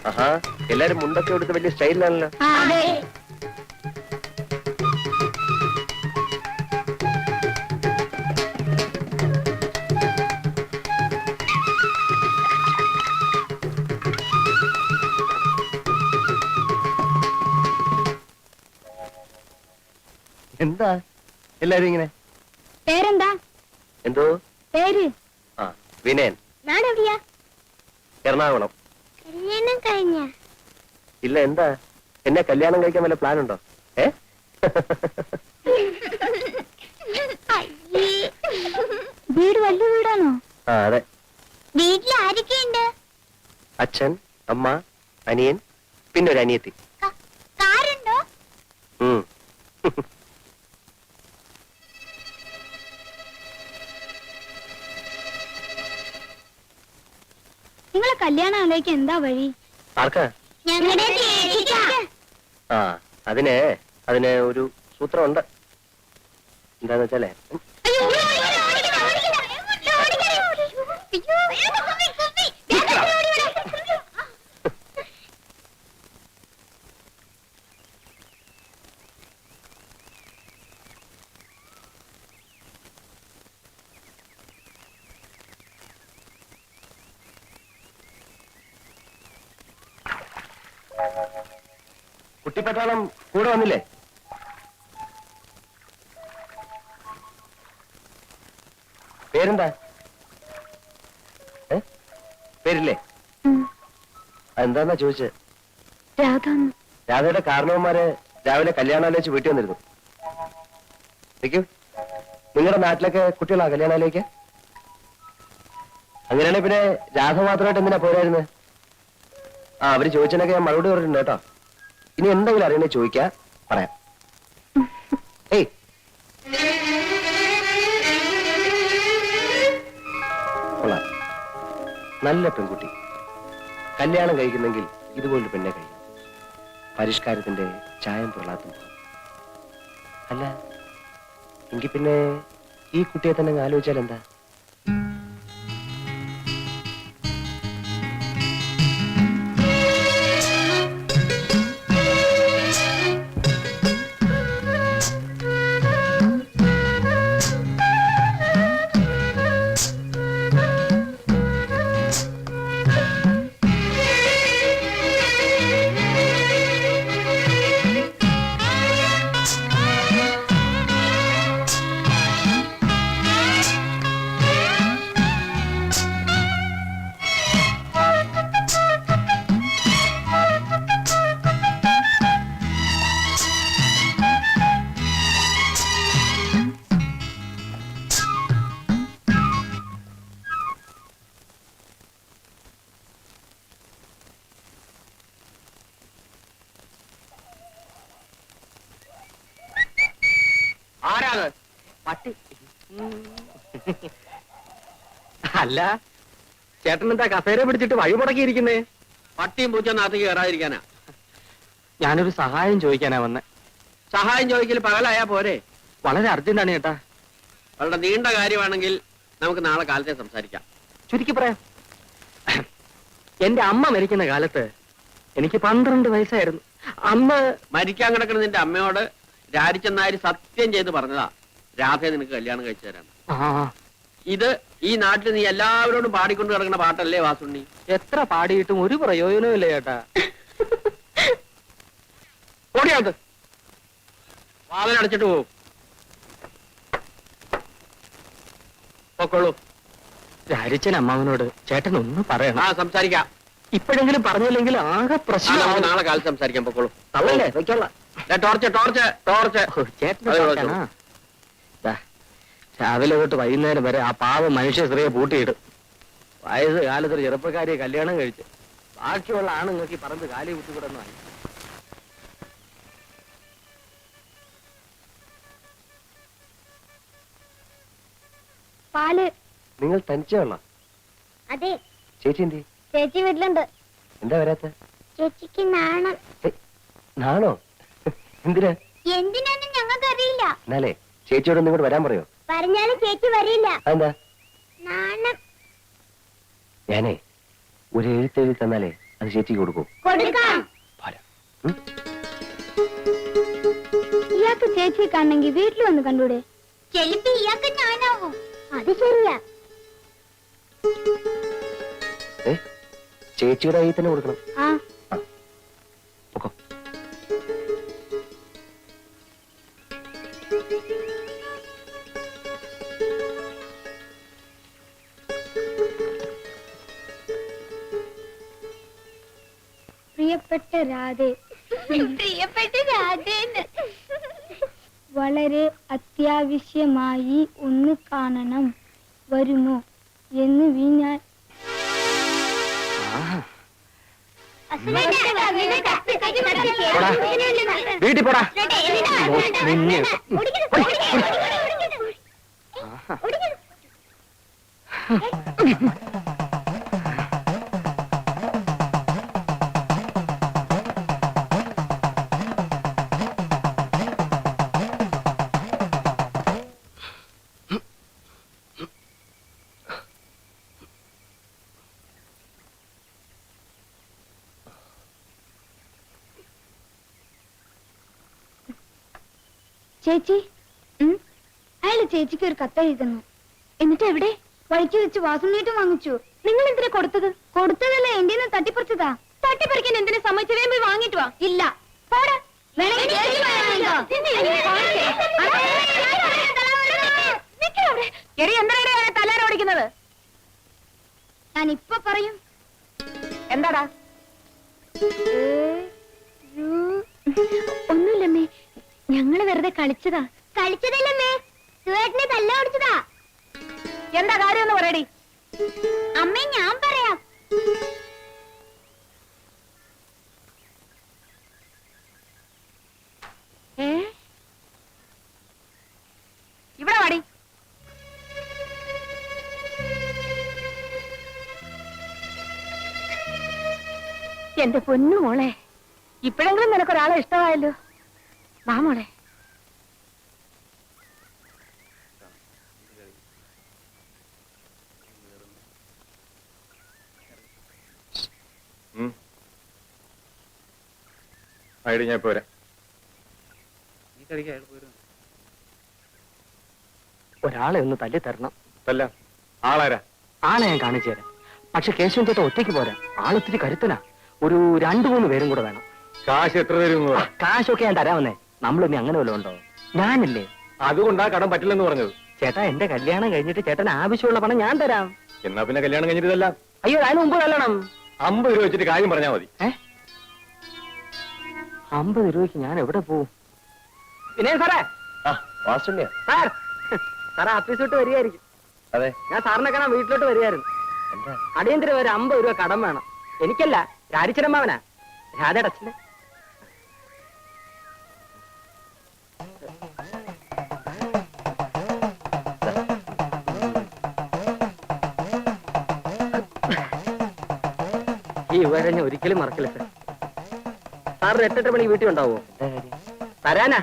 ആഹാ, എല്ലാരും മുണ്ടൊക്കെ എടുത്ത് വലിയ സ്റ്റൈലിലാണല്ലോ. എന്താ എല്ലാരും ഇങ്ങനെ? പേരെന്താ? എന്തോ പേര്? ആ, വിനയൻ. നാടെവിടെയാ? എറണാകുളം. കല്യാണം കഴിഞ്ഞ? ഇല്ല, എന്താ എന്നെ കല്യാണം കഴിക്കാൻ വല്ല പ്ലാൻ ഉണ്ടോ? വീട് വലിയ വീടാണോ? ആ, അതെ. വീട്ടിൽ ആരൊക്കെയുണ്ട്? അച്ഛൻ, അമ്മ, അനിയൻ, പിന്നെ ഒരു അനിയത്തി. കാറുണ്ടോ? നിങ്ങളെ കല്യാണം ആലോചിക്കാൻ എന്താ വഴി? ആർക്കാ? ആ, അതിന് ഒരു സൂത്രമുണ്ട്. എന്താന്ന് വെച്ചാലേ, കുട്ടിപ്പട്ടാളം കൂടെ വന്നില്ലേ? പേരെന്താ? പേരില്ലേ? അതെന്താന്നാ ചോദിച്ചത്? രാധയുടെ കാരണവന്മാര് രാവിലെ കല്യാണാലോചിച്ച് വീട്ടിൽ വന്നിരുന്നു. നിൽക്കൂ. നിങ്ങളുടെ നാട്ടിലൊക്കെ കുട്ടികളാ കല്യാണാലോചിക്ക? അങ്ങനെയാണെങ്കിൽ പിന്നെ രാധ മാത്രമായിട്ട് എന്തിനാ പോരായിരുന്നത്? ആ, അവര് ചോദിച്ചതിനൊക്കെ ഞാൻ മറുപടി പറഞ്ഞിട്ടുണ്ട് കേട്ടോ. ഇനി എന്തെങ്കിലും അറിയണേ ചോദിക്കാ, പറയാം. ഏയ്, കൊള്ളാം, നല്ല പെൺകുട്ടി. കല്യാണം കഴിക്കുന്നെങ്കിൽ ഇതുപോലൊരു പെണ്ണെ കഴിയും. പരിഷ്കാരത്തിന്റെ ചായം പൊള്ളാത്തും. അല്ല, എങ്കിൽ പിന്നെ ഈ കുട്ടിയെ തന്നെ ആലോചിച്ചാൽ എന്താ? പട്ടി അല്ല, ചേട്ടൻ എന്താ കസേര പിടിച്ചിട്ട് വഴി മുടക്കിയിരിക്കുന്നേ? പട്ടിയും പൂച്ചൊന്നകത്തേക്ക് കയറാതിരിക്കാനാ. ഞാനൊരു സഹായം ചോദിക്കാനാ വന്നെ. സഹായം ചോദിക്കൽ പകലായാ പോരെ? വളരെ അർജന്റാണ് ചേട്ടാ. വളരെ നീണ്ട കാര്യമാണെങ്കിൽ നമുക്ക് നാളെ കാലത്തെ സംസാരിക്കാം. ചുരുക്കി പറയാം. എന്റെ അമ്മ മരിക്കുന്ന കാലത്ത് എനിക്ക് 12 വയസ്സായിരുന്നു. അന്ന് മരിക്കാൻ കിടക്കുന്ന നിന്റെ അമ്മയോട് രാരിച്ചെന്നാര് സത്യം ചെയ്ത് പറഞ്ഞതാ രാധയെ നിനക്ക് കല്യാണം കഴിച്ചു തരാം. ഇത് ഈ നാട്ടിൽ നീ എല്ലാവരോടും പാടിക്കൊണ്ട് കിടക്കുന്ന പാട്ടല്ലേ വാസുണ്ണി? എത്ര പാടിയിട്ടും ഒരു പ്രയോജനവും ഇല്ല ചേട്ടാ. ഓടിയാത് വാതിലടച്ചിട്ട് പോകും. പൊക്കോളൂ. രാരിച്ചൻ അമ്മാവനോട് ചേട്ടൻ ഒന്ന് പറയണം. ആ, സംസാരിക്കാം. ഇപ്പോഴെങ്കിലും പറഞ്ഞില്ലെങ്കിൽ ആകെ പ്രശ്നം. നാളെ കാലത്ത് സംസാരിക്കാം. പൊക്കോളൂ. തള്ളല്ലേ, വെക്കോളാം. ചേട്ടൻ രാവിലെ തൊട്ട് വൈകുന്നേരം വരെ ആ പാവ മനുഷ്യ സ്ത്രീയെ പൂട്ടിയിടും. വയസ്സ് കാലത്തൊരു ചെറുപ്പക്കാരിയെ കല്യാണം കഴിച്ച് ബാക്കിയുള്ള ആണുങ്ങൾക്ക് ഈ പറമ്പ് കാലി കുത്തിവിടുന്നതായി. പാല്. നിങ്ങൾ തനിച്ചുള്ള? അതെ. ചേച്ചി എന്തി? ചേച്ചി വീട്ടിലുണ്ട്. എന്താ വരാത്ത? ചേച്ചിക്ക് നാണം. നാണോ? എന്തിനാ? എന്തിനാന്നും ഞങ്ങൾക്ക് അറിയില്ല. എന്നാലേ ചേച്ചിയോട് ഇങ്ങോട്ട് വരാൻ പറയോ? പറഞ്ഞാലും ചേച്ചി വരില്ല. അതെന്താ? നാണം. ഞാനേ ഒരു എഴുത്തെഴുതി തന്നാലേ അത് ചേച്ചിക്ക് കൊടുക്കൂ. കൊടുക്കാം. പോരാ. ഇയാൾക്ക് ചേച്ചിയെ കാണണമെങ്കിൽ വീട്ടിൽ വന്ന് കണ്ടൂടെ? ചെലപ്പോ ഇയാൾക്ക് ഞാനാവും. അത് ശരിയാ. ചേച്ചിയുടെ കയ്യിൽ തന്നെ കൊടുക്കണം. ആ പൊക്കോ. പ്രിയപ്പെട്ട രാധേ. പ്രിയപ്പെട്ട രാധേന്ന് വളരെ അത്യാവശ്യമായി ഒന്ന് കാണണം, വരുമോ എന്ന് ഞാൻ വീട്ടിൽ പോടാ. നിന്നെ. ചേച്ചി, അയാള് ചേച്ചിക്ക് ഒരു കത്ത് എഴുതുന്നു. എന്നിട്ട് എവിടെ? വഴിക്ക് വെച്ച് വാസുണ്ണീട്ടും വാങ്ങിച്ചു. നിങ്ങൾ എന്തിനാ കൊടുത്തത്? കൊടുത്തതല്ല, എന്റെ തട്ടിപ്പറിച്ചതാ. തട്ടിപ്പറിക്കാൻ എന്തിനാ സമ്മതിച്ചു? വേഗം പോയി വാങ്ങിട്ട് വാ. ഇല്ല, പോടാ. തലാര ഓടിക്കുന്നത് ഞാൻ ഇപ്പൊ പറയും. എന്താടാ? ഒന്നുമില്ലമ്മേ, ഞങ്ങള് വെറുതെ കളിച്ചതാ. കളിച്ചതല്ലമ്മേ, സുവേട്ടനെ തല്ല ഓടിച്ചതാ. എന്താ കാര്യം ഒന്ന് പറയടി. അമ്മേ, ഞാൻ പറയാം. ഇവിടെ വാടി. എന്റെ പൊന്നു മോളെ, ഇപ്പോഴെങ്കിലും നിനക്കൊരാളെ ഇഷ്ടമായല്ലോ. വാ മോളെ. ഞാൻ പോരാ. ഒരാളെ ഒന്ന് തല്ലി തരണം. അല്ല, ആളാരാ? ആളെ ഞാൻ കാണിച്ചു തരാം. പക്ഷെ കേശവൻ ചേട്ടൻ ഒറ്റയ്ക്ക് പോരാ, ആളൊത്തിരി കരുത്തനാ. ഒരു 2-3 പേരും കൂടെ വേണം. കാശ് എത്ര തരും? കാശൊക്കെ ഞാൻ തരാമെന്നേ. നമ്മളിനി അങ്ങനെ വല്ലതും ഉണ്ടോ? ഞാനില്ലേ. അതുകൊണ്ടാ കടം പറ്റില്ലെന്ന് പറഞ്ഞത്. ചേട്ടാ, എന്റെ കല്യാണം കഴിഞ്ഞിട്ട് ചേട്ടന് ആവശ്യമുള്ള പണം ഞാൻ തരാം. എന്നാ പിന്നെ കല്യാണം കഴിഞ്ഞിട്ടല്ല. അയ്യോ, അതിന് മുമ്പ് കല്യാണം. 50 രൂപ വെച്ചിട്ട് കാര്യം പറഞ്ഞാൽ മതി. 50 രൂപയ്ക്ക് ഞാൻ എവിടെ പോവും? പിന്നെ സാറേ, വാസുണ്ണിയാ? സാറേ ഓഫീസ് വിട്ട് വരികയായിരിക്കും. അതെ. ഞാൻ സാറിനെ കാണാൻ വീട്ടിലോട്ട് വരികയായിരുന്നു. എന്താ? അടിയന്തരം ഒരു 50 രൂപ കടം വേണം. എനിക്കല്ല, രാരിച്ചരമ്മാവനാ, രാധയുടെ അച്ഛന്. ഈ വിവരം ഞാൻ ഒരിക്കലും മറക്കില്ല സാർ. സാറിന് 8-8 മണിക്ക് വീട്ടിൽ ഉണ്ടാവോ? എന്താ കാര്യം? തരാനാ.